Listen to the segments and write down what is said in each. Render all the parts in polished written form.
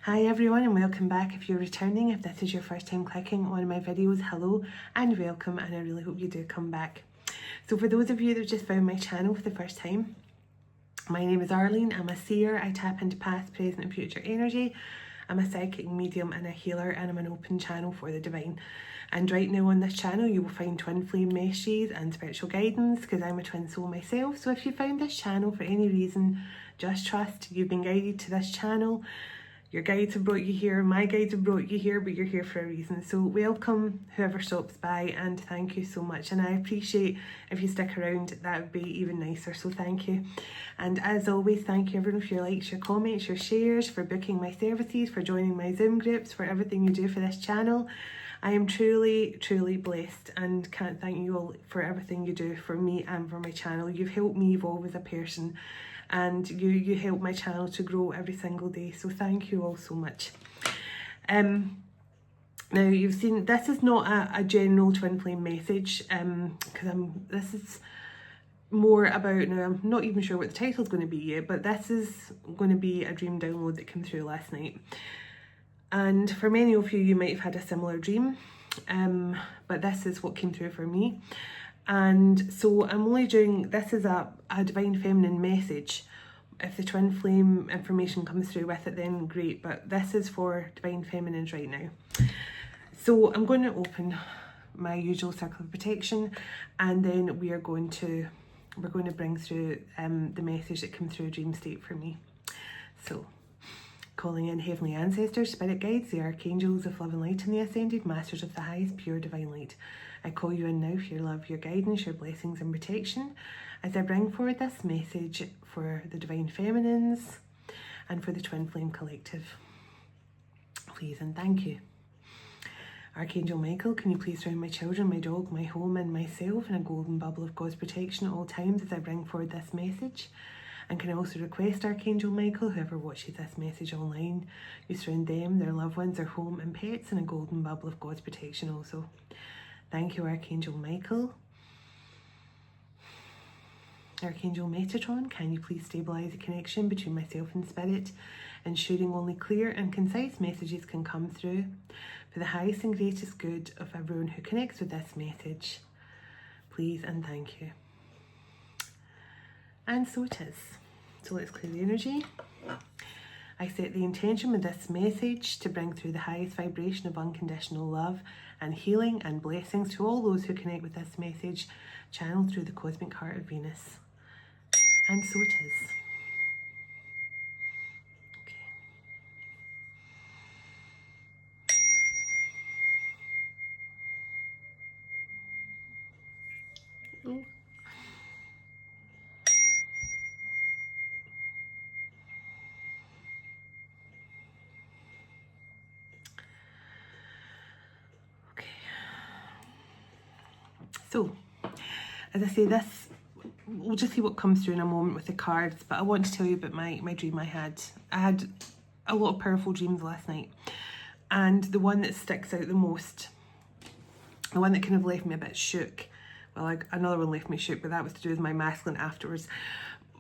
Hi everyone and welcome back. If you're returning, if this is your first time clicking on my videos, hello and welcome, and I really hope you do come back. So for those of you that just found my channel for the first time, my name is Arlene. I'm a seer. I tap into past, present and future energy. I'm a psychic medium and a healer, and I'm an open channel for the divine. And right now on this channel you will find twin flame messages and spiritual guidance, because I'm a twin soul myself. So if you found this channel for any reason, just trust you've been guided to this channel. Your guides have brought you here, my guides have brought you here, but you're here for a reason. So welcome whoever stops by, and thank you so much. And I appreciate if you stick around, that would be even nicer, so thank you. And as always, thank you everyone for your likes, your comments, your shares, for booking my services, for joining my Zoom groups, for everything you do for this channel. I am truly, truly blessed and can't thank you all for everything you do for me and for my channel. You've helped me evolve as a person, and you help my channel to grow every single day, so thank you all so much. Now you've seen this is not a general twin flame message, because this is more about, now I'm not even sure what the title is going to be yet, but this is going to be a dream download that came through last night. And for many of you, you might have had a similar dream, but this is what came through for me. And so I'm only doing, this is a divine feminine message. If the twin flame information comes through with it, then great, but this is for divine feminines right now. So I'm going to open my usual circle of protection, and then we're going to bring through the message that came through dream state for me. So calling in heavenly ancestors, spirit guides, the archangels of love and light, and the ascended masters of the highest pure divine light. I call you in now for your love, your guidance, your blessings and protection, as I bring forward this message for the divine feminines and for the twin flame collective. Please and thank you. Archangel Michael, can you please surround my children, my dog, my home and myself in a golden bubble of God's protection at all times as I bring forward this message? And can I also request Archangel Michael, whoever watches this message online, you surround them, their loved ones, their home and pets in a golden bubble of God's protection also. Thank you, Archangel Michael. Archangel Metatron, can you please stabilise the connection between myself and spirit, ensuring only clear and concise messages can come through for the highest and greatest good of everyone who connects with this message. Please and thank you. And so it is. So let's clear the energy. I set the intention with this message to bring through the highest vibration of unconditional love and healing and blessings to all those who connect with this message, channeled through the cosmic heart of Venus. And so it is. Okay. Okay. So, as I say, this, we'll just see what comes through in a moment with the cards, but I want to tell you about my dream I had. I had a lot of powerful dreams last night, and the one that sticks out the most, the one that kind of left me a bit shook, well, like another one left me shook, but that was to do with my masculine afterwards.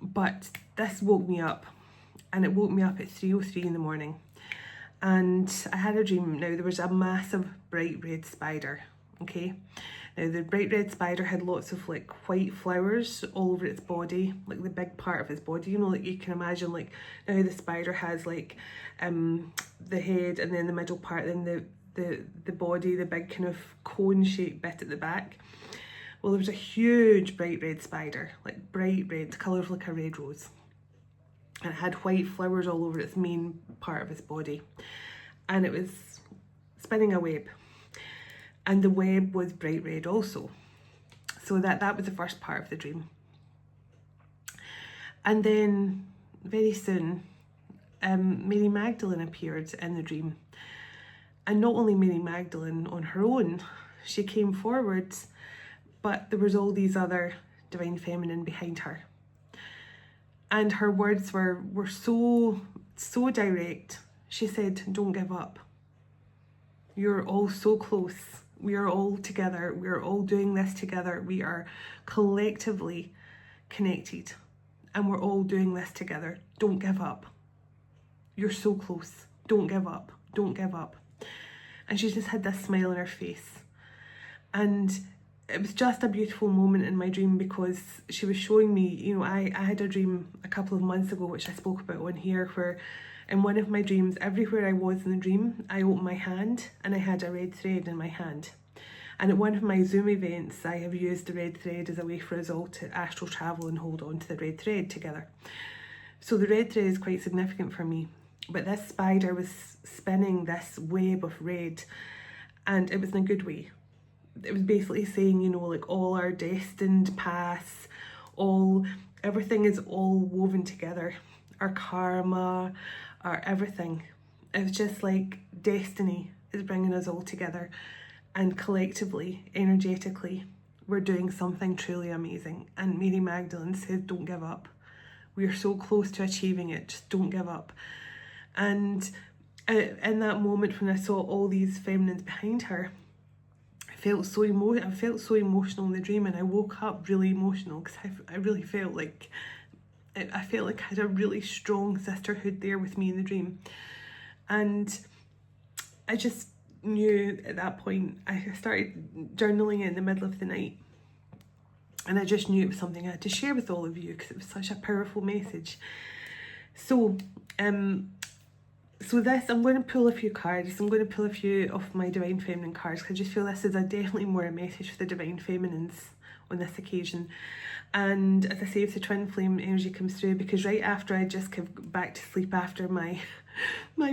But this woke me up, and it woke me up at 3:03 in the morning. And I had a dream. Now there was a massive bright red spider, okay? Now the bright red spider had lots of like white flowers all over its body, like the big part of its body, you know, like you can imagine like now the spider has like the head and then the middle part, then the body, the big kind of cone shaped bit at the back. Well, there was a huge bright red spider, like bright red, the colour of like a red rose. And it had white flowers all over its main part of its body. And it was spinning a web. And the web was bright red also. So that was the first part of the dream. And then very soon, Mary Magdalene appeared in the dream. And not only Mary Magdalene on her own, she came forward, but there was all these other divine feminine behind her. And her words were so direct. She said, don't give up. You're all so close. We are all together. We are all doing this together. We are collectively connected. And we're all doing this together. Don't give up. You're so close. don't give up, don't give up. And she just had this smile on her face. And it was just a beautiful moment in my dream, because she was showing me, you know, I had a dream a couple of months ago, which I spoke about on here, where in one of my dreams, everywhere I was in the dream, I opened my hand and I had a red thread in my hand. And at one of my Zoom events, I have used the red thread as a way for us all to astral travel and hold on to the red thread together. So the red thread is quite significant for me. But this spider was spinning this web of red, and it was in a good way. It was basically saying, you know, like all our destined paths, everything is all woven together. Our karma, our everything. It was just like destiny is bringing us all together. And collectively, energetically, we're doing something truly amazing. And Mary Magdalene said, don't give up. We are so close to achieving it. Just don't give up. And in that moment when I saw all these feminines behind her, I felt so emotional in the dream, and I woke up really emotional, because I really felt like I had a really strong sisterhood there with me in the dream. And I just knew at that point, I started journaling in the middle of the night, and I just knew it was something I had to share with all of you, because it was such a powerful message. So this, I'm going to pull a few cards. I'm going to pull a few of my Divine Feminine cards, because I just feel this is definitely more a message for the Divine Feminines on this occasion. And as I say, if the twin flame energy comes through, because right after I just came back to sleep after my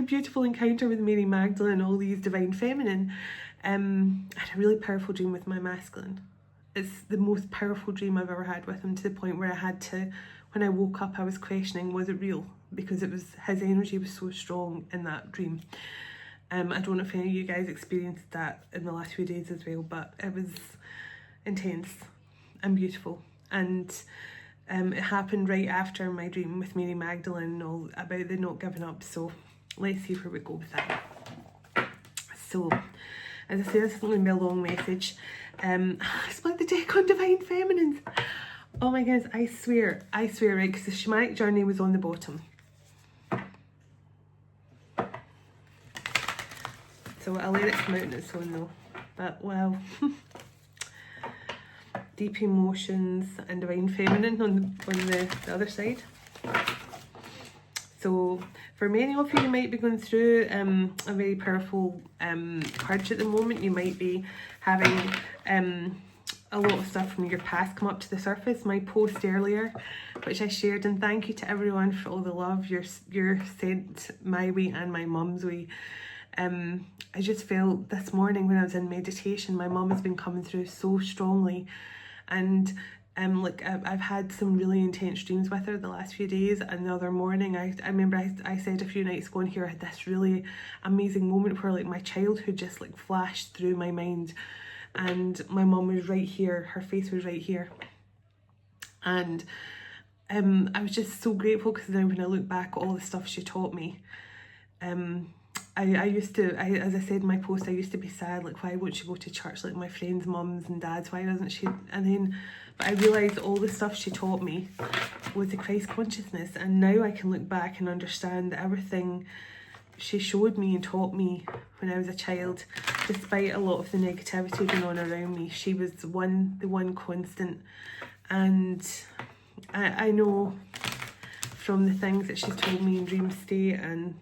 beautiful encounter with Mary Magdalene and all these Divine Feminine, I had a really powerful dream with my masculine. It's the most powerful dream I've ever had with him, to the point where I had to, when I woke up, I was questioning, was it real? Because it was, his energy was so strong in that dream. I don't know if any of you guys experienced that in the last few days as well, but it was intense and beautiful. And it happened right after my dream with Mary Magdalene and all about the not giving up. So let's see where we go with that. So, as I say, this is going to be a long message. I split the deck on Divine Feminines. Oh my goodness, I swear, right, because the shamanic journey was on the bottom. So I'll let it come out on its own though. But wow. Deep emotions and Divine Feminine on the other side. So for many of you might be going through a very powerful purge at the moment. You might be having a lot of stuff from your past come up to the surface. My post earlier, which I shared, and thank you to everyone for all the love you're sent my way and my mum's way. I just felt this morning when I was in meditation, my mum has been coming through so strongly. And like I've had some really intense dreams with her the last few days. And the other morning, I remember I said a few nights ago in here, I had this really amazing moment where like my childhood just like flashed through my mind, and my mum was right here, her face was right here. And I was just so grateful, because now when I look back at all the stuff she taught me, I used to, as I said in my post, I used to be sad, like, why won't she go to church like my friends' mums and dads, why doesn't she? And then, but I realised all the stuff she taught me was the Christ consciousness, and now I can look back and understand that everything she showed me and taught me when I was a child, despite a lot of the negativity going on around me, she was the one constant. And I know from the things that she's told me in dream state, and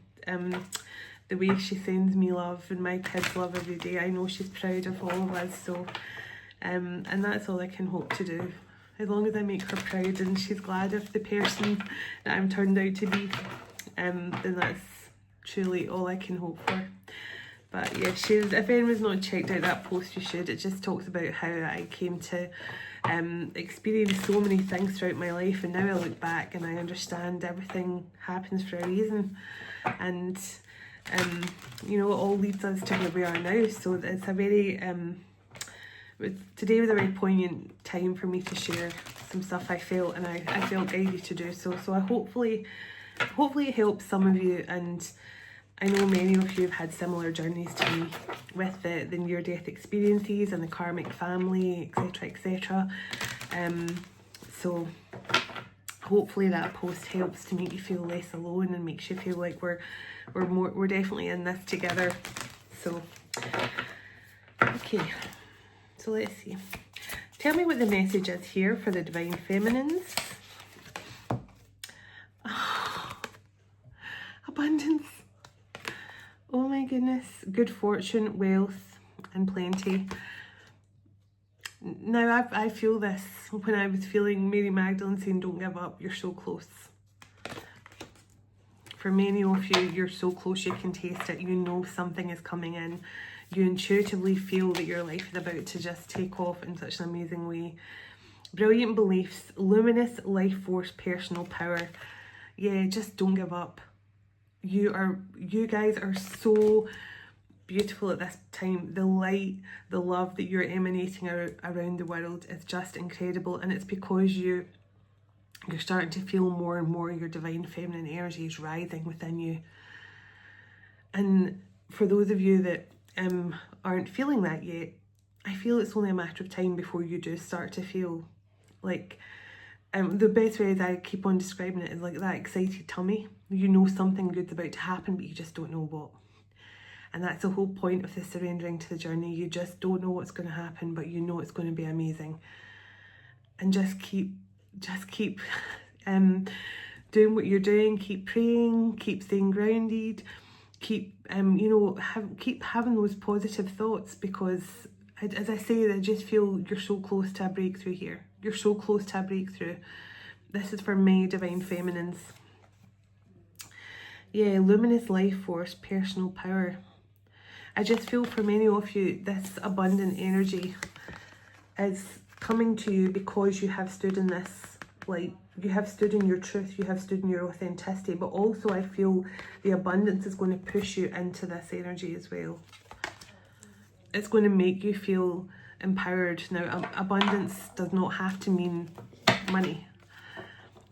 the way she sends me love and my kids love every day, I know she's proud of all of us. So and that's all I can hope to do, as long as I make her proud and she's glad of the person that I'm turned out to be, then that's truly all I can hope for. But yeah, if anyone's not checked out that post, you should. It just talks about how I came to experience so many things throughout my life, and now I look back and I understand everything happens for a reason. And you know, it all leads us to where we are now. So it's a very today was a very poignant time for me to share some stuff I felt, and I felt guided to do so. So I hopefully it helps some of you, and I know many of you have had similar journeys to me with the near-death experiences and the karmic family, etc, etc. So hopefully that post helps to make you feel less alone and makes you feel like we're definitely in this together. So okay, so let's see. Tell me what the message is here for the Divine Feminines. Abundance. Oh my goodness. Good fortune, wealth, and plenty. Now, I feel this when I was feeling Mary Magdalene saying, don't give up, you're so close. For many of you, you're so close, you can taste it. You know something is coming in. You intuitively feel that your life is about to just take off in such an amazing way. Brilliant beliefs, luminous life force, personal power. Yeah, just don't give up. You guys are so beautiful at this time. The light, the love that you're emanating around the world is just incredible, and it's because you're starting to feel more and more your divine feminine energy is rising within you. And for those of you that aren't feeling that yet, I feel it's only a matter of time before you do start to feel like the best way that I keep on describing it is like that excited tummy. You know something good's about to happen, but you just don't know what. And that's the whole point of the surrendering to the journey. You just don't know what's going to happen, but you know it's going to be amazing. And just keep doing what you're doing. Keep praying. Keep staying grounded. Keep keep having those positive thoughts, because as I say, I just feel you're so close to a breakthrough here. You're so close to a breakthrough. This is for my Divine Feminines. Yeah, luminous life force, personal power. I just feel for many of you, this abundant energy is coming to you because you have stood in this, like, you have stood in your truth, you have stood in your authenticity, but also I feel the abundance is going to push you into this energy as well. It's going to make you feel empowered. Now, abundance does not have to mean money.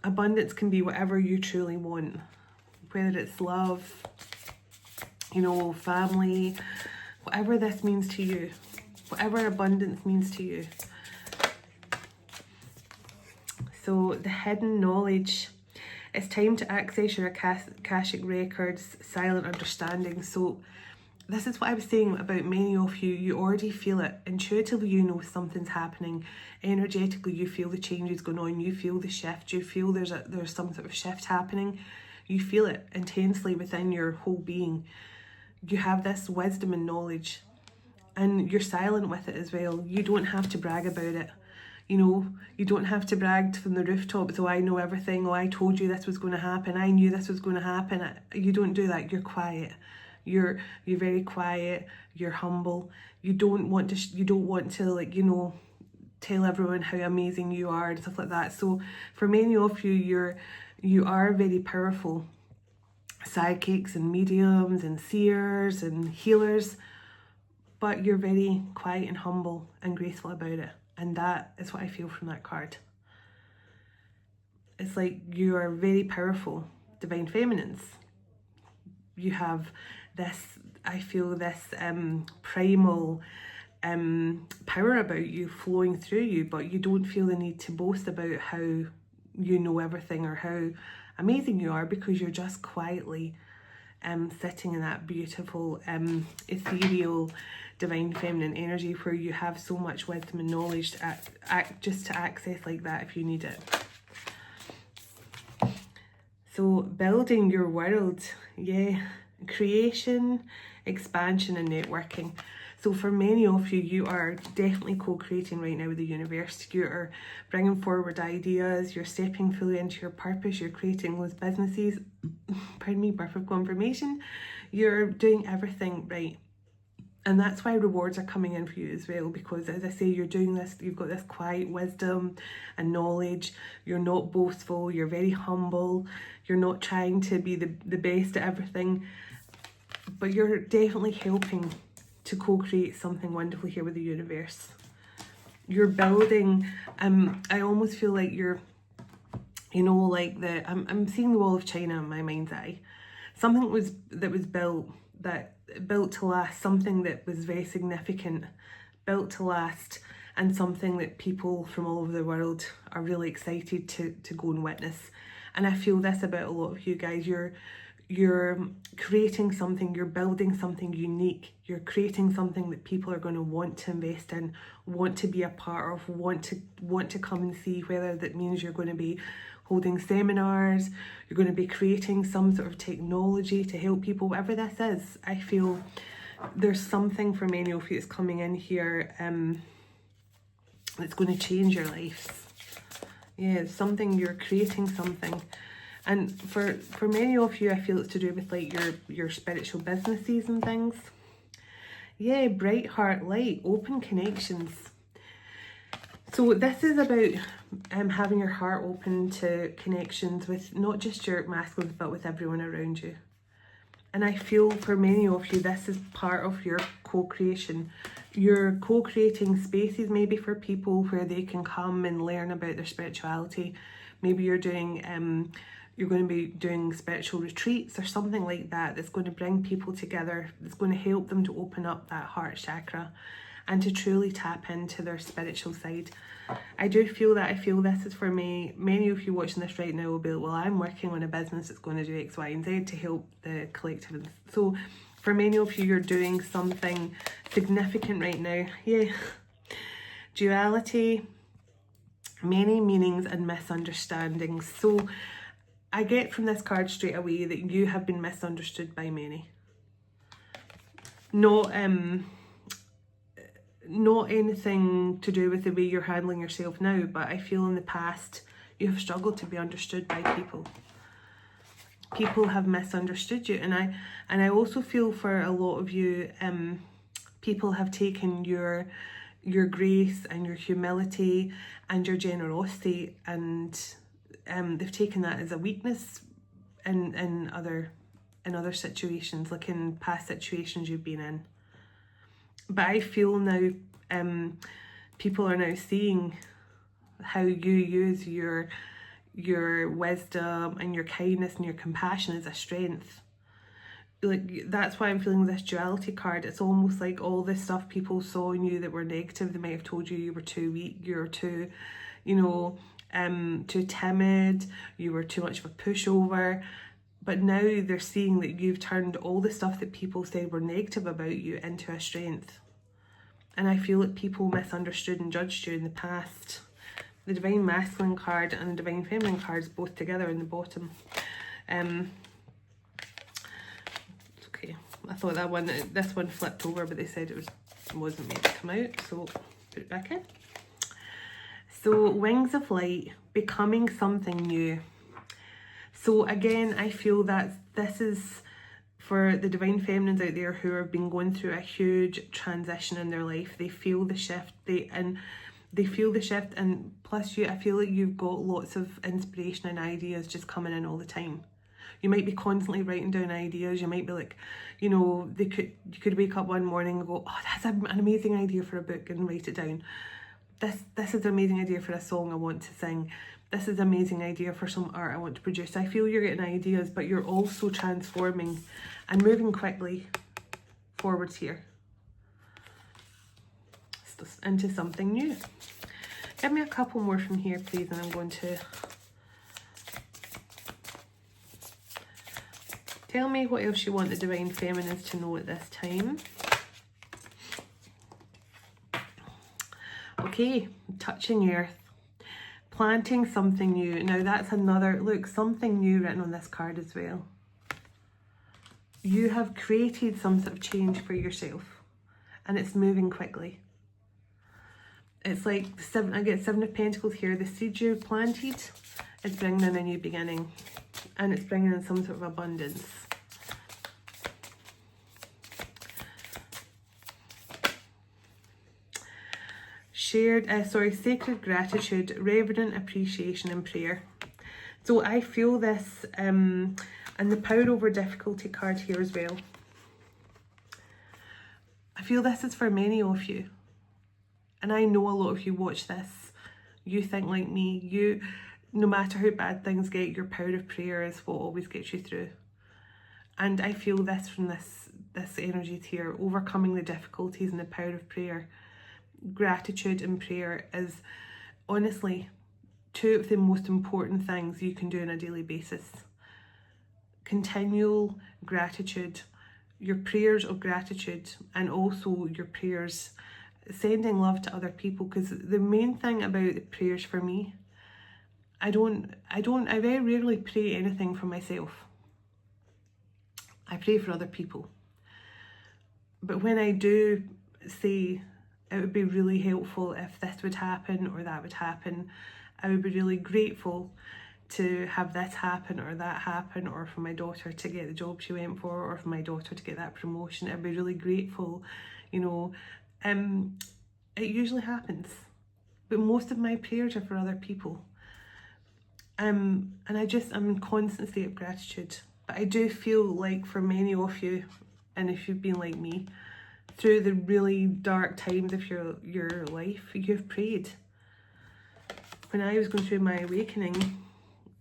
Abundance can be whatever you truly want, whether it's love, family, whatever this means to you, whatever abundance means to you. So the hidden knowledge, it's time to access your Akashic records, silent understanding. So this is what I was saying about many of you. You already feel it. Intuitively, you know something's happening. Energetically, you feel the changes going on. You feel the shift. You feel there's some sort of shift happening. You feel it intensely within your whole being. You have this wisdom and knowledge, and you're silent with it as well. You don't have to brag about it. You don't have to brag from the rooftops, oh, I know everything, oh, I told you this was going to happen, I knew this was going to happen. You don't do that. You're quiet. You're very quiet. You're humble. You don't want to tell everyone how amazing you are and stuff like that. So for many of you, you are very powerful psychics and mediums and seers and healers, but you're very quiet and humble and graceful about it. And that is what I feel from that card. It's like you are very powerful Divine Feminines. You have this, I feel this primal power about you flowing through you, but you don't feel the need to boast about how you know everything or how amazing you are, because you're just quietly sitting in that beautiful ethereal Divine Feminine energy where you have so much wisdom and knowledge just to access like that if you need it. So building your world, yeah, creation, expansion and networking. So for many of you, you are definitely co-creating right now with the universe. You are bringing forward ideas, you're stepping fully into your purpose, you're creating those businesses, pardon me, birth of confirmation. You're doing everything right. And that's why rewards are coming in for you as well, because as I say, you're doing this, you've got this quiet wisdom and knowledge. You're not boastful, you're very humble, you're not trying to be the best at everything, but you're definitely helping to co-create something wonderful here with the universe. You're building, I almost feel like you're, I'm seeing the wall of China in my mind's eye. Something that was built to last, something that was very significant, built to last, and something that people from all over the world are really excited to go and witness. And I feel this about a lot of you guys. You're creating something, you're building something unique, you're creating something that people are going to want to invest in, want to be a part of, want to come and see, whether that means you're going to be holding seminars, you're going to be creating some sort of technology to help people, whatever this is. I feel there's something for many of you that's coming in here that's going to change your lives. Yeah, it's something, you're creating something. And for many of you, I feel it's to do with like your spiritual businesses and things. Yeah, bright heart, light, open connections. So this is about having your heart open to connections with not just your masculines, but with everyone around you. And I feel for many of you, this is part of your co-creation. You're co-creating spaces maybe for people where they can come and learn about their spirituality. Maybe you're doing, you're going to be doing spiritual retreats or something like that that's going to bring people together, that's going to help them to open up that heart chakra and to truly tap into their spiritual side. I do feel that. I feel this is for me. Many of you watching this right now will be like, well, I'm working on a business that's going to do X, Y, and Z to help the collective. So for many of you, you're doing something significant right now. Yeah. Duality, many meanings and misunderstandings. So I get from this card straight away that you have been misunderstood by many. Not anything to do with the way you're handling yourself now, but I feel in the past you have struggled to be understood by people. People have misunderstood you, and I also feel for a lot of you, people have taken your grace and your humility and your generosity, and they've taken that as a weakness in other situations, like in past situations you've been in. But I feel now people are now seeing how you use your wisdom and your kindness and your compassion as a strength. Like, that's why I'm feeling this duality card. It's almost like all this stuff people saw in you that were negative. They might have told you were too weak, you were too, too timid, you were too much of a pushover. But now they're seeing that you've turned all the stuff that people said were negative about you into a strength. And I feel that people misunderstood and judged you in the past. The Divine Masculine card and the Divine Feminine cards both together in the bottom. Okay, I thought this one flipped over, but they said it wasn't meant to come out, so put it back in. So wings of light, becoming something new. So again, I feel that this is for the Divine Feminines out there who have been going through a huge transition in their life. They feel the shift, they feel the shift, and plus I feel like you've got lots of inspiration and ideas just coming in all the time. You might be constantly writing down ideas. You might be like, you could wake up one morning and go, oh, that's an amazing idea for a book, and write it down. This is an amazing idea for a song I want to sing. This is an amazing idea for some art I want to produce. I feel you're getting ideas, but you're also transforming and moving quickly forwards here into something new. Give me a couple more from here, please, and I'm going to tell me what else you want the Divine Feminines to know at this time. Okay, touching earth, planting something new. Now that's another, look, something new written on this card as well. You have created some sort of change for yourself, and it's moving quickly. It's like I get 7 of Pentacles here. The seed you planted is bringing in a new beginning, and it's bringing in some sort of abundance. Sacred gratitude, reverent appreciation and prayer. So I feel this, and the power over difficulty card here as well. I feel this is for many of you. And I know a lot of you watch this. You think like me. No matter how bad things get, your power of prayer is what always gets you through. And I feel this from this energy here, overcoming the difficulties and the power of prayer. gratitude and prayer is honestly two of the most important things you can do on a daily basis. Continual gratitude, your prayers of gratitude, and also your prayers sending love to other people. Because the main thing about the prayers for me, I very rarely pray anything for myself. I pray for other people. But when I do say it would be really helpful if this would happen or that would happen, I would be really grateful to have this happen or that happen, or for my daughter to get the job she went for, or for my daughter to get that promotion. I'd be really grateful, you know. It usually happens, but most of my prayers are for other people. And I'm in constant state of gratitude. But I do feel like for many of you, and if you've been like me, through the really dark times of your life, you've prayed. When I was going through my awakening,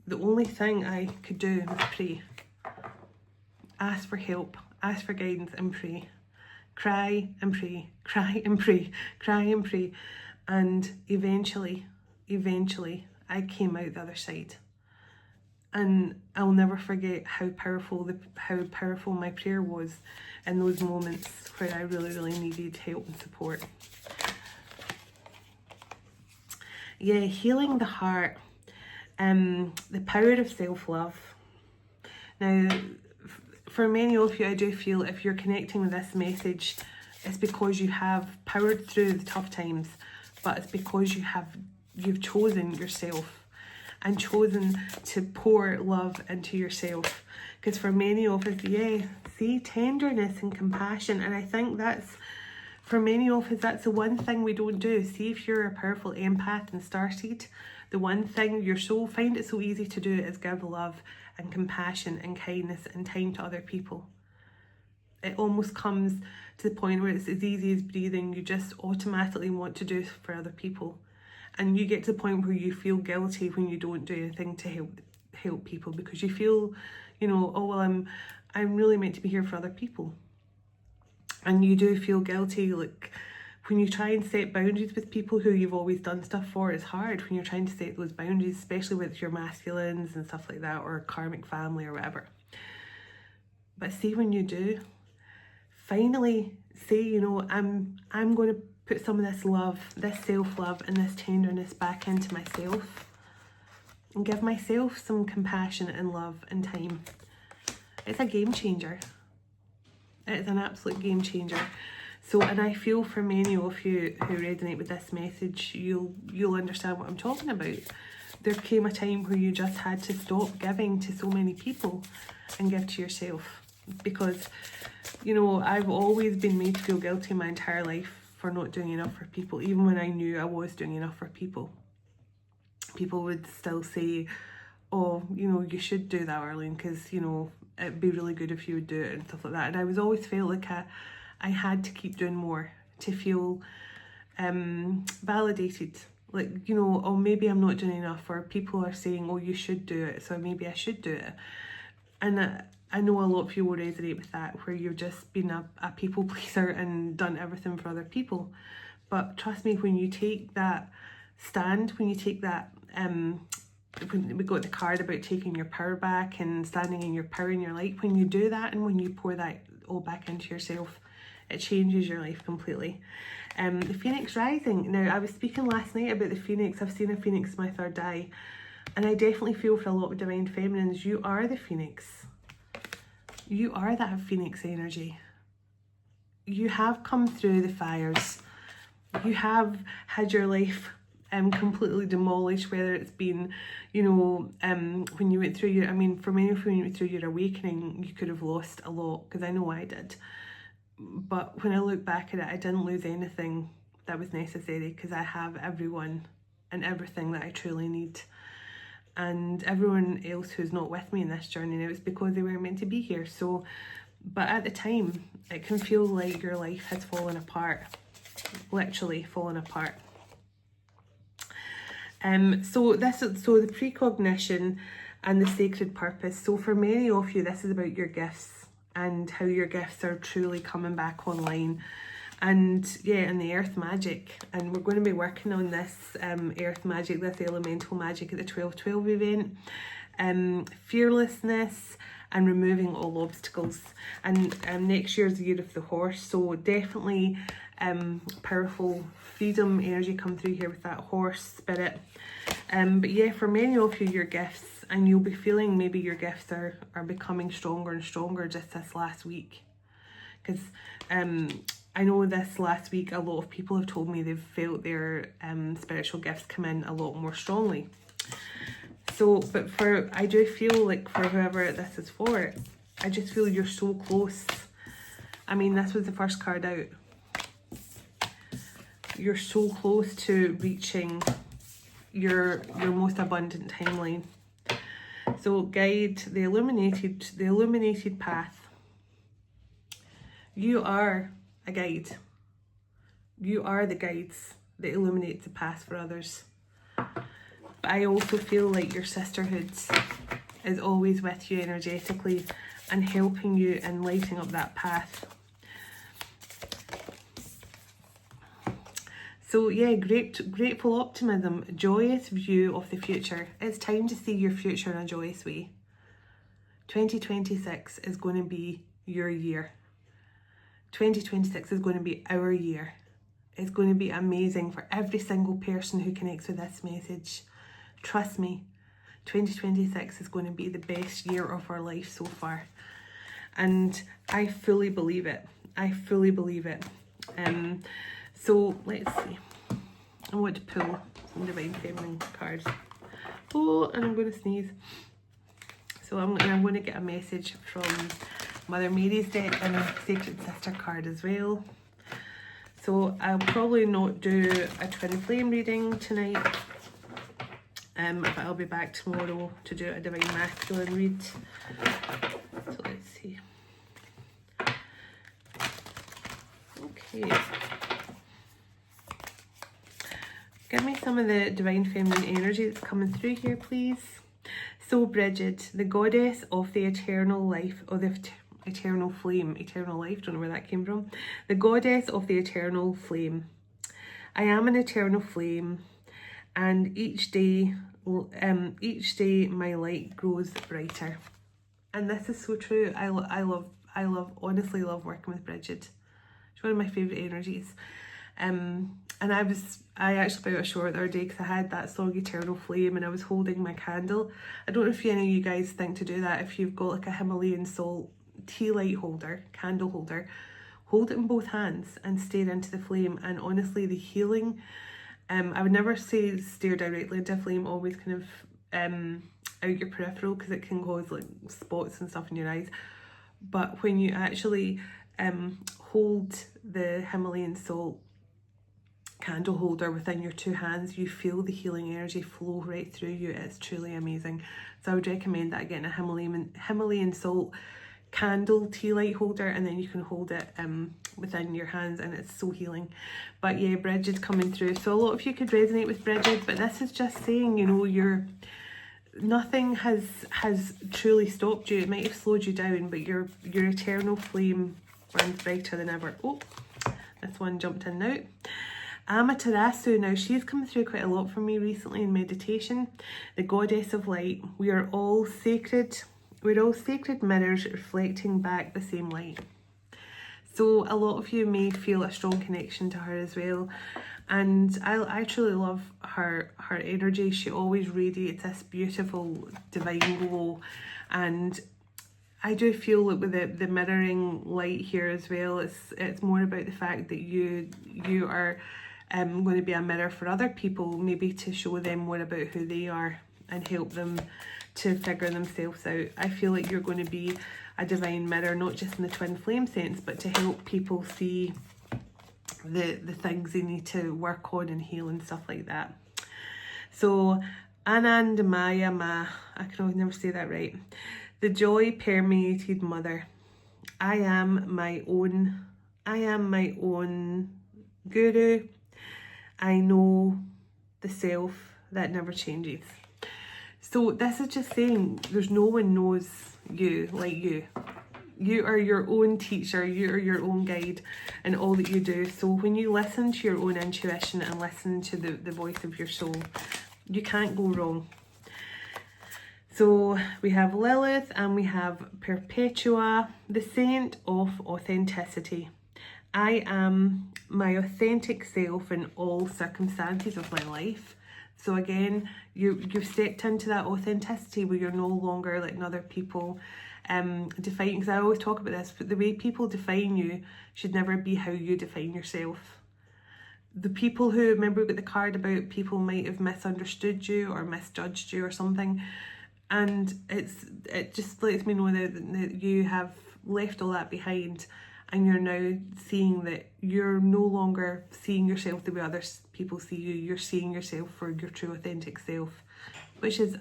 the only thing I could do was pray. Ask for help, ask for guidance, and pray. Cry and pray, cry and pray, cry and pray. And eventually, I came out the other side. And I'll never forget how powerful my prayer was in those moments where I really, really needed help and support. Yeah, healing the heart, the power of self-love. Now, for many of you, I do feel if you're connecting with this message, it's because you have powered through the tough times, but it's because you've chosen yourself and chosen to pour love into yourself. Because for many of us, see, tenderness and compassion, and I think that's, for many of us, that's the one thing we don't do. See, if you're a powerful empath and starseed, the one thing find it so easy to do is give love and compassion and kindness and time to other people. It almost comes to the point where it's as easy as breathing. You just automatically want to do for other people. And you get to the point where you feel guilty when you don't do anything to help people, because you feel, oh, well, I'm really meant to be here for other people. And you do feel guilty, like when you try and set boundaries with people who you've always done stuff for. It's hard when you're trying to set those boundaries, especially with your masculines and stuff like that, or karmic family or whatever. But see, when you do finally say, I'm going to put some of this love, this self-love and this tenderness back into myself, and give myself some compassion and love and time. It's a game changer. It's an absolute game changer. So, and I feel for many of you who resonate with this message, you'll understand what I'm talking about. There came a time where you just had to stop giving to so many people and give to yourself. Because, I've always been made to feel guilty my entire life for not doing enough for people, even when I knew I was doing enough for people. People would still say, oh, you should do that, Arlene, because, it'd be really good if you would do it and stuff like that. And I was always felt like I had to keep doing more to feel validated. Like, oh, maybe I'm not doing enough, or people are saying, oh, you should do it, so maybe I should do it. And I know a lot of you will resonate with that, where you've just been a people pleaser and done everything for other people. But trust me, when you take that stand, when you take that, when we got the card about taking your power back and standing in your power and your light, when you do that and when you pour that all back into yourself, it changes your life completely. The Phoenix Rising. Now, I was speaking last night about the Phoenix. I've seen a Phoenix in my third eye, and I definitely feel for a lot of Divine Feminines, you are the Phoenix. You are that Phoenix energy. You have come through the fires. You have had your life completely demolished, whether it's been, when you went through for many of you, when you went through your awakening, you could have lost a lot, because I know I did. But when I look back at it, I didn't lose anything that was necessary, because I have everyone and everything that I truly need. And everyone else who's not with me in this journey now, it's because they weren't meant to be here. So, but at the time, it can feel like your life has fallen apart, literally fallen apart. So the precognition and the sacred purpose. So for many of you, this is about your gifts and how your gifts are truly coming back online. And yeah, and the earth magic, and we're going to be working on this earth magic, this elemental magic at the 12/12 event. Fearlessness and removing all obstacles. And next year's the year of the horse, so definitely powerful freedom energy come through here with that horse spirit. But yeah, for many of you, your gifts, and you'll be feeling maybe your gifts are becoming stronger and stronger just this last week. Because I know this last week a lot of people have told me they've felt their spiritual gifts come in a lot more strongly. So, but I do feel like for whoever this is for, I just feel you're so close. I mean, this was the first card out. You're so close to reaching your most abundant timeline. So guide, the illuminated path. You are a guide. You are the guides that illuminate the path for others. But I also feel like your sisterhood is always with you energetically and helping you and lighting up that path. So yeah, grateful optimism, joyous view of the future. It's time to see your future in a joyous way. 2026 is going to be your year. 2026 is going to be our year. It's going to be amazing for every single person who connects with this message. Trust me, 2026 is going to be the best year of our life so far. And I fully believe it. I fully believe it. So let's see. I want to pull some Divine Feminine cards. Oh, and I'm going to sneeze. So I'm going to get a message from Mother Mary's deck and a Sacred Sister card as well. So I'll probably not do a twin flame reading tonight. But I'll be back tomorrow to do a Divine Masculine read. So let's see. Okay. Give me some of the Divine Feminine energy that's coming through here, please. So Bridget, the goddess of the eternal life, or the eternal flame, eternal life, don't know where that came from. The goddess of the eternal flame. I am an eternal flame, and each day my light grows brighter. And this is so true. I honestly love working with Bridget. She's one of my favourite energies. And I actually got ashore the other day because I had that song Eternal Flame and I was holding my candle. I don't know if any of you guys think to do that. If you've got like a Himalayan salt tea light holder, candle holder, hold it in both hands and stare into the flame. And honestly, the healing, I would never say stare directly into a flame, always kind of out your peripheral, because it can cause like spots and stuff in your eyes. But when you actually hold the Himalayan salt candle holder within your two hands, you feel the healing energy flow right through you. It's truly amazing. So I would recommend that, getting a Himalayan salt candle tea light holder, and then you can hold it within your hands, and it's so healing. But yeah, Bridget coming through. So a lot of you could resonate with Bridget, but this is just saying, you know, nothing has truly stopped you. It might have slowed you down, but your eternal flame burns brighter than ever. Oh, this one jumped in now. Amaterasu, now she's come through quite a lot for me recently in meditation. The goddess of light. We are all sacred. We're all sacred mirrors reflecting back the same light. So a lot of you may feel a strong connection to her as well. And I truly love her energy. She always radiates this beautiful divine glow. And I do feel that with the mirroring light here as well, it's more about the fact that you are going to be a mirror for other people, maybe to show them more about who they are and help them to figure themselves out. I feel like you're going to be a divine mirror, not just in the twin flame sense, but to help people see the things they need to work on and heal and stuff like that. So Anand Maya Ma, I can always never say that right. The joy permeated mother. I am my own guru. I know the self that never changes. So this is just saying there's no one knows you like you. You are your own teacher, you are your own guide in all that you do. So when you listen to your own intuition and listen to the voice of your soul, you can't go wrong. So we have Lilith and we have Perpetua, the saint of authenticity. I am my authentic self in all circumstances of my life. So again, you've stepped into that authenticity where you're no longer letting other people define, because I always talk about this, but the way people define you should never be how you define yourself. The people who, remember we got the card about people might have misunderstood you or misjudged you or something, and it just lets me know that you have left all that behind, and you're now seeing that you're no longer seeing yourself the way other people see you. You're seeing yourself for your true authentic self, which is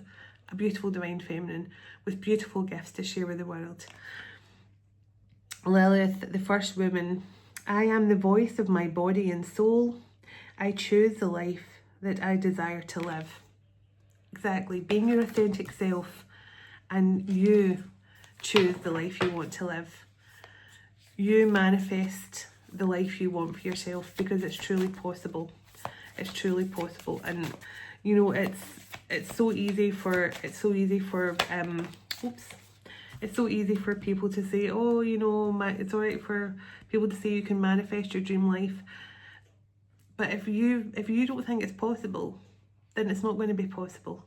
a beautiful divine feminine with beautiful gifts to share with the world. Lilith, the first woman. I am the voice of my body and soul. I choose the life that I desire to live. Exactly, being your authentic self, and you choose the life you want to live. You manifest the life you want for yourself, because it's truly possible. It's truly possible. And you know, it's so easy for people to say, oh, you know, it's all right for people to say you can manifest your dream life. But if you don't think it's possible, then it's not going to be possible.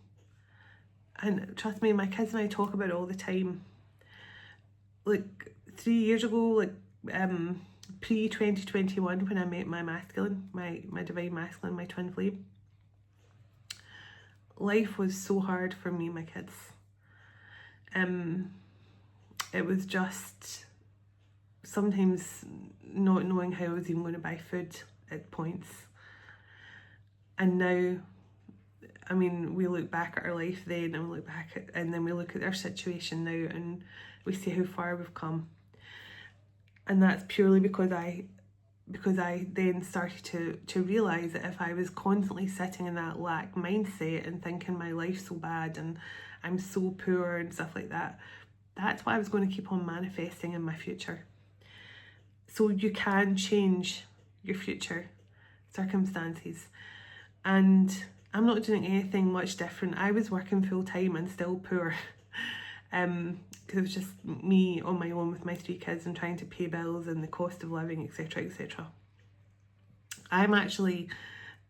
And trust me, my kids and I talk about it all the time. Like 3 years ago, like pre-2021, when I met my masculine, my divine masculine, my twin flame, life was so hard for me and my kids. It was just sometimes not knowing how I was even going to buy food at points. And now, I mean, we look back at our life then, and we look back at, and then we look at our situation now, and we see how far we've come. And that's purely because I then started to realise that if I was constantly sitting in that lack mindset and thinking my life's so bad and I'm so poor and stuff like that, that's what I was going to keep on manifesting in my future. So you can change your future circumstances. And I'm not doing anything much different. I was working full time and still poor. Because it was just me on my own with my 3 kids and trying to pay bills and the cost of living, etc, etc. I'm actually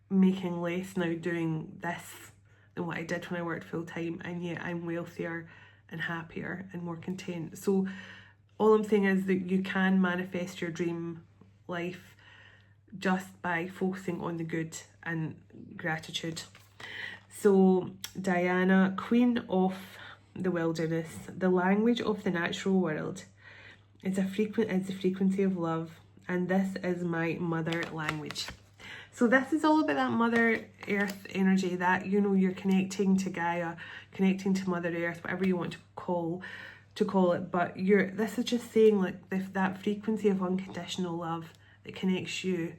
making less now doing this than what I did when I worked full time, and yet I'm wealthier and happier and more content. So all I'm saying is that you can manifest your dream life just by focusing on the good and gratitude. So Diana, Queen of the Wilderness, the language of the natural world is the frequency of love, and this is my mother language. So this is all about that Mother Earth energy, that, you know, you're connecting to Gaia, connecting to Mother Earth, whatever you want to call it, but this is just saying, like, that frequency of unconditional love that connects you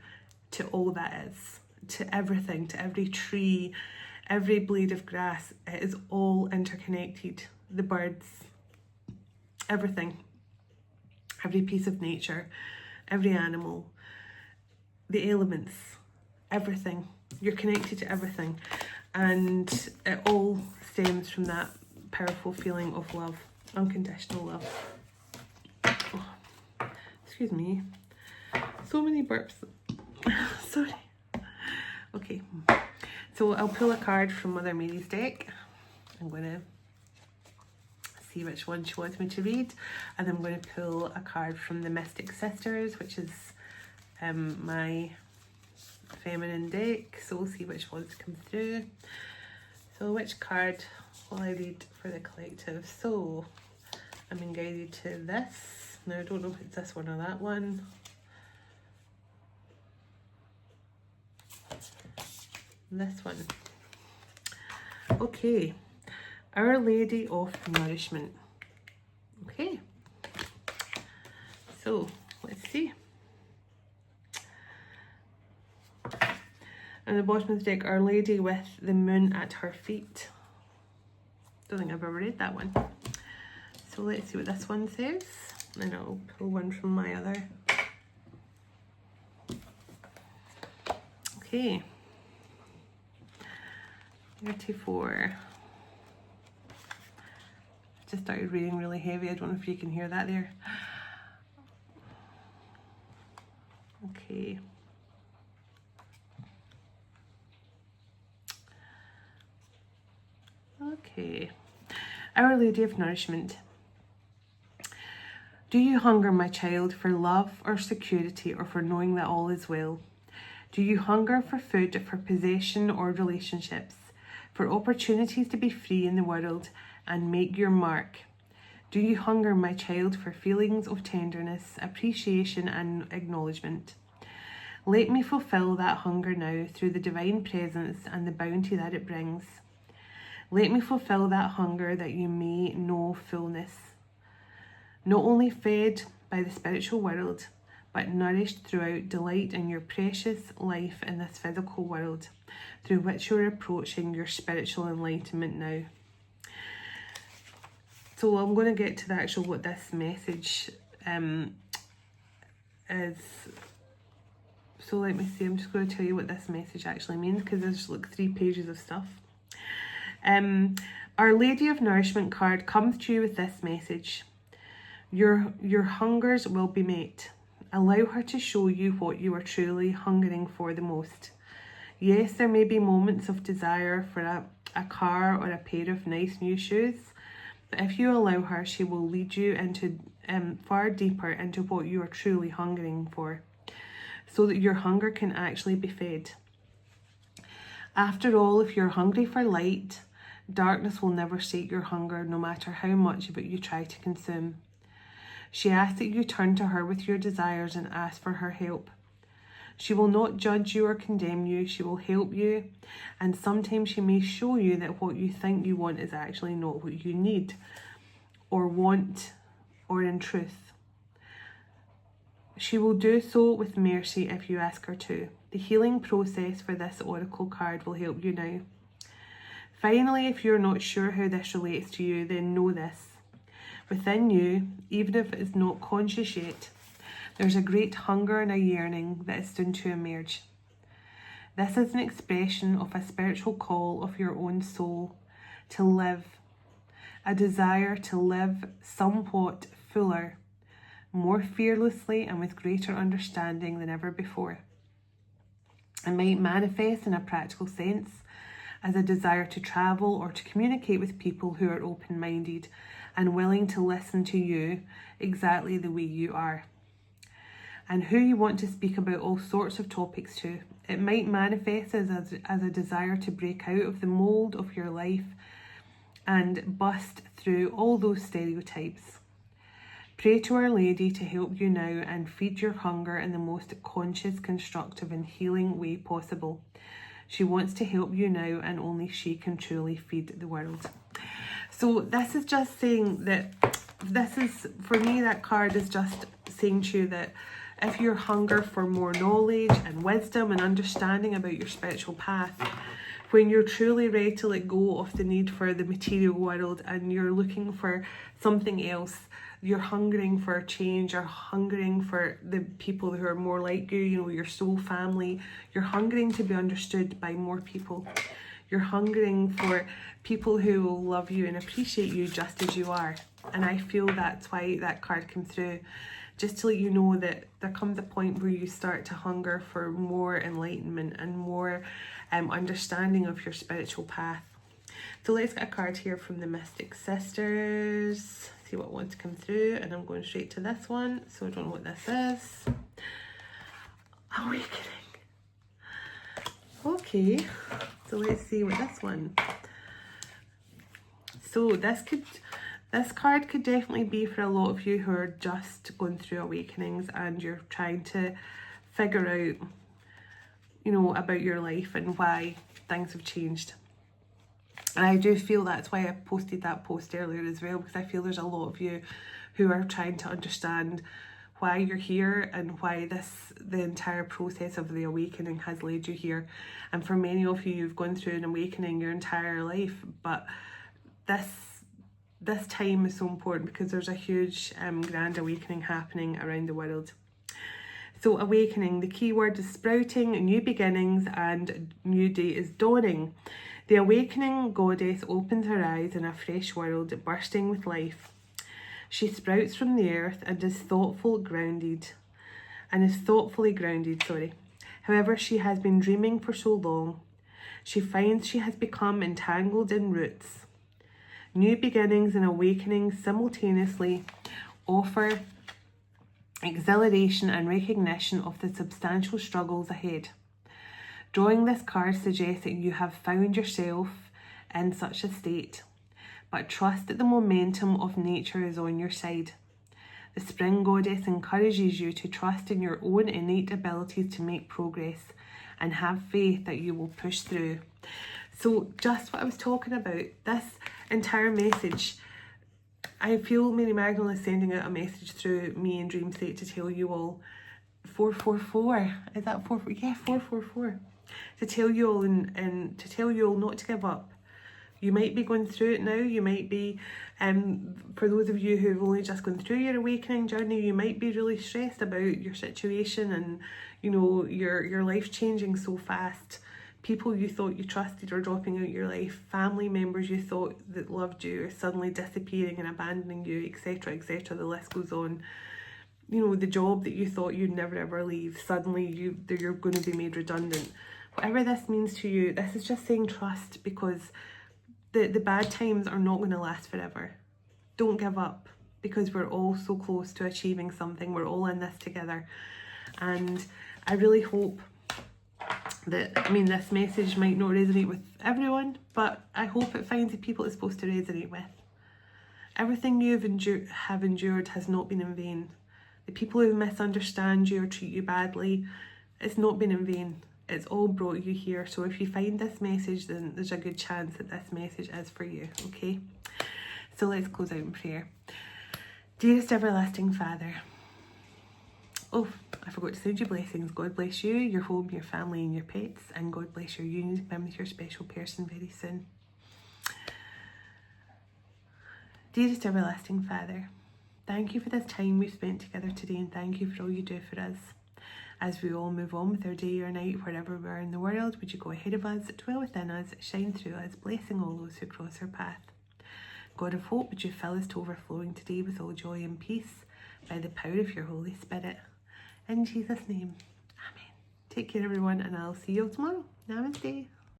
to all that is, to everything, to every tree, every blade of grass. It is all interconnected. The birds, everything, every piece of nature, every animal, the elements, everything. You're connected to everything, and it all stems from that powerful feeling of love, unconditional love. Oh, excuse me, so many burps. Sorry. Okay, so I'll pull a card from Mother Mary's deck. I'm going to see which one she wants me to read, and I'm going to pull a card from the Mystic Sisters, which is my feminine deck. So we'll see which ones come through. So which card will I read for the collective? So I'm being guided to this. Now I don't know if it's this one or that one. This one. Okay, Our Lady of Nourishment. Okay, so let's see. And the bottom of the deck, Our Lady with the moon at her feet. Don't think I've ever read that one. So let's see what this one says. And I'll pull one from my other. Okay. 34. Just started reading really heavy. I don't know if you can hear that there. Okay. Okay. Our Lady of Nourishment. Do you hunger, my child, for love or security, or for knowing that all is well? Do you hunger for food, for possession or relationships, for opportunities to be free in the world and make your mark? Do you hunger, my child, for feelings of tenderness, appreciation and acknowledgement? Let me fulfill that hunger now through the divine presence and the bounty that it brings. Let me fulfill that hunger that you may know fullness, not only fed by the spiritual world, but nourished throughout delight in your precious life in this physical world, through which you're approaching your spiritual enlightenment now. So I'm going to get to the actual what this message is. So let me see, I'm just going to tell you what this message actually means, because there's like 3 pages of stuff. Our Lady of Nourishment card comes to you with this message. Your hungers will be met. Allow her to show you what you are truly hungering for the most. Yes, there may be moments of desire for a car or a pair of nice new shoes, but if you allow her, she will lead you into far deeper into what you are truly hungering for, so that your hunger can actually be fed. After all, if you're hungry for light, darkness will never sate your hunger, no matter how much of it you try to consume. She asks that you turn to her with your desires and ask for her help. She will not judge you or condemn you. She will help you, and sometimes she may show you that what you think you want is actually not what you need or want, or in truth. She will do so with mercy if you ask her to. The healing process for this oracle card will help you now. Finally, if you're not sure how this relates to you, then know this. Within you, even if it is not conscious yet, there's a great hunger and a yearning that is soon to emerge. This is an expression of a spiritual call of your own soul to live, a desire to live somewhat fuller, more fearlessly and with greater understanding than ever before. It might manifest in a practical sense as a desire to travel or to communicate with people who are open-minded and willing to listen to you exactly the way you are, and who you want to speak about all sorts of topics to. It might manifest as a desire to break out of the mould of your life and bust through all those stereotypes. Pray to Our Lady to help you now and feed your hunger in the most conscious, constructive and healing way possible. She wants to help you now, and only she can truly feed the world. So this is just saying that, this is, for me, that card is just saying to you that if your hunger for more knowledge and wisdom and understanding about your spiritual path, when you're truly ready to let go of the need for the material world and you're looking for something else, you're hungering for change, you're hungering for the people who are more like you, you know, your soul family, you're hungering to be understood by more people. You're hungering for people who will love you and appreciate you just as you are. And I feel that's why that card came through, just to let you know that there comes a point where you start to hunger for more enlightenment and more understanding of your spiritual path. So let's get a card here from the Mystic Sisters. See what wants to come through, and I'm going straight to this one, so I don't know what this is. Awakening. Okay, so let's see what this one. So this card could definitely be for a lot of you who are just going through awakenings and you're trying to figure out, you know, about your life and why things have changed. And I do feel that's why I posted that post earlier as well, because I feel there's a lot of you who are trying to understand why you're here and why the entire process of the awakening has led you here. And for many of you, you've gone through an awakening your entire life, but this time is so important because there's a huge grand awakening happening around the world. So awakening, the key word is sprouting, new beginnings, and new day is dawning. The awakening goddess opens her eyes in a fresh world, bursting with life. She sprouts from the earth and is thoughtfully grounded. However, she has been dreaming for so long. She finds she has become entangled in roots. New beginnings and awakenings simultaneously offer exhilaration and recognition of the substantial struggles ahead. Drawing this card suggests that you have found yourself in such a state, but trust that the momentum of nature is on your side. The spring goddess encourages you to trust in your own innate abilities to make progress and have faith that you will push through. So just what I was talking about, this entire message, I feel Mary Magdalene is sending out a message through me in Dream State to tell you all, 444, is that 4? Yeah, 444. To tell you all and to tell you all not to give up. You might be going through it now. You might be, for those of you who've only just gone through your awakening journey, you might be really stressed about your situation and, you know, your life changing so fast. People you thought you trusted are dropping out your life. Family members you thought that loved you are suddenly disappearing and abandoning you, etc., etc. The list goes on. You know, the job that you thought you'd never ever leave, suddenly you're going to be made redundant. Whatever this means to you, this is just saying trust, because the bad times are not going to last forever. Don't give up, because we're all so close to achieving something. We're all in this together. And I really hope that, I mean, this message might not resonate with everyone, but I hope it finds the people it's supposed to resonate with. Everything you have endured has not been in vain. The people who misunderstand you or treat you badly, it's not been in vain. It's all brought you here. So if you find this message, then there's a good chance that this message is for you, okay? So let's close out in prayer. Dearest everlasting Father, oh, I forgot to send you blessings. God bless you, your home, your family and your pets, and God bless your union with your special person very soon. Dearest everlasting Father, thank you for this time we've spent together today, and thank you for all you do for us. As we all move on with our day or night, wherever we are in the world, would you go ahead of us, dwell within us, shine through us, blessing all those who cross our path. God of hope, would you fill us to overflowing today with all joy and peace by the power of your Holy Spirit. In Jesus' name, amen. Take care everyone, and I'll see you all tomorrow. Namaste.